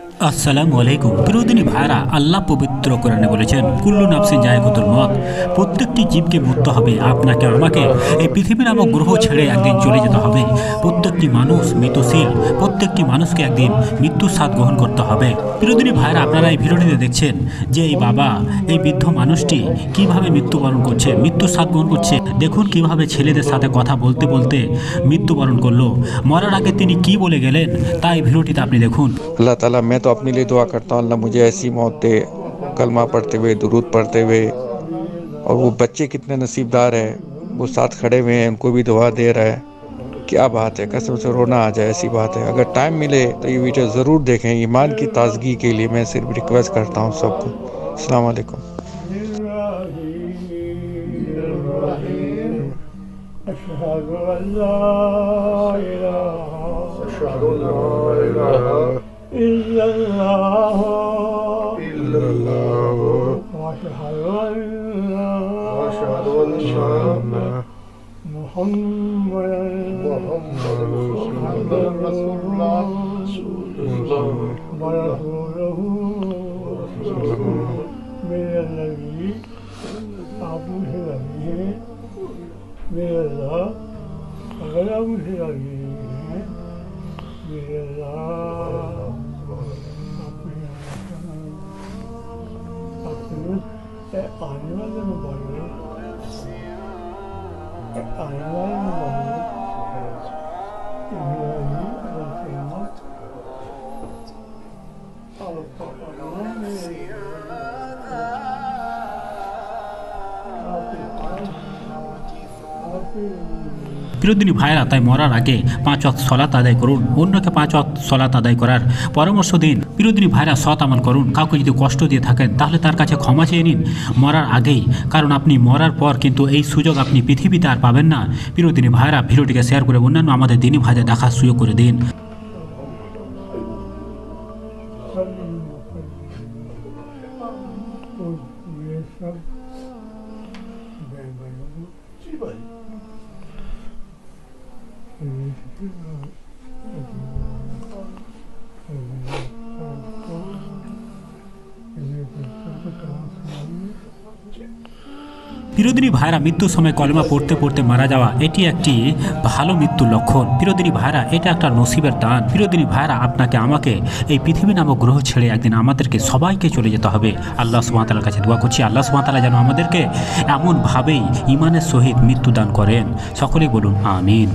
আসসালামু আলাইকুম প্রিয়দিনী ভাইরা, আল্লাহ পবিত্র কোরআনে বলেছেন কুল্লু নাফসিন জায়গাতুল মত। প্রত্যেকটি জীবকে মরতে হবে। আপনাকে আমাকে এই পৃথিবী নামক গ্রহ ছেড়ে একদিন চলে যেতে হবে। প্রত্যেকটি মানুষ মৃত্যুশীল। প্রত্যেকটি মানুষকে একদিন মৃত্যুর স্বাদ গ্রহণ করতে হবে। প্রিয়দিনী ভাইরা, আপনারা এই ভিডিওটিতে দেখছেন যে এই বাবা, এই বৃদ্ধ মানুষটি কিভাবে মৃত্যুবরণ করছে, মৃত্যুর স্বাদ গ্রহণ করছে। দেখুন কিভাবে ছেলেদের সাথে কথা বলতে বলতে মৃত্যুবরণ করলো। মরার আগে তিনি কি বলে গেলেন, তাই ভিডিওটিতে আপনি দেখুন। अल्लाह ताला, मैं तो अपने लिए दुआ करता हूँ, अल्लाह मुझे ऐसी मौत दे, कलमा पढ़ते हुए, दुरूद पढ़ते हुए। और वो बच्चे कितने नसीबदार है, वो साथ खड़े हुए हैं, उनको भी दुआ दे रहा है। क्या बात है, कसम से रोना आ जाए, ऐसी बात है। अगर टाइम मिले तो ये वीडियो ज़रूर देखें। ईमान की ताजगी के लिए मैं सिर्फ रिक्वेस्ट करता हूँ सबको। अस्सलाम वालेकुम। أشهد أن لا إله إلا الله وأشهد أن محمدا رسول الله ورسوله من الذي أبشر به من الله أغلب أبشر به من الله প্রিয়দিনী ভাইরা, তাই মরার আগে 5 ওয়াক্ত সলাত আদায় করুন। অন্যকে 5 ওয়াক্ত সলাত আদায় করার পরামর্শ দিন। প্রিয়দিনী ভাইরা, সৎ আমল করুন। কাউকে যদি কষ্ট দিয়ে থাকেন তাহলে তার কাছে ক্ষমা চেয়ে নিন মরার আগেই, কারণ আপনি মরার পর কিন্তু এই সুযোগ আপনি পৃথিবীতে আর পাবেন না। প্রিয়দিনী ভাইরা, ভিডিওটিকে শেয়ার করে অন্যান্য আমাদের দিনী ভাইদের দেখার সুযোগ করে দিন। প্রিয়দিনী ভাইরা, মৃত্যুর সময় কলেমা পড়তে পড়তে মারা যাওয়া এটি একটি ভালো মৃত্যুর লক্ষণ। প্রিয়দিনী ভাইরা, এটা একটা নসিবের দান। প্রিয়দিনী ভাইরা, আপনাকে আমাকে এই পৃথিবী নামক গ্রহ ছেড়ে একদিন আমাদেরকে সবাইকে চলে যেতে হবে। আল্লাহ সুবহানাহু ওয়া তাআলার কাছে দোয়া করছি, আল্লাহ সুবহানাহু ওয়া তাআলা যেন আমাদেরকে এমনভাবেই ঈমানের সহিত মৃত্যু দান করেন। সকলেই বলুন আমিন।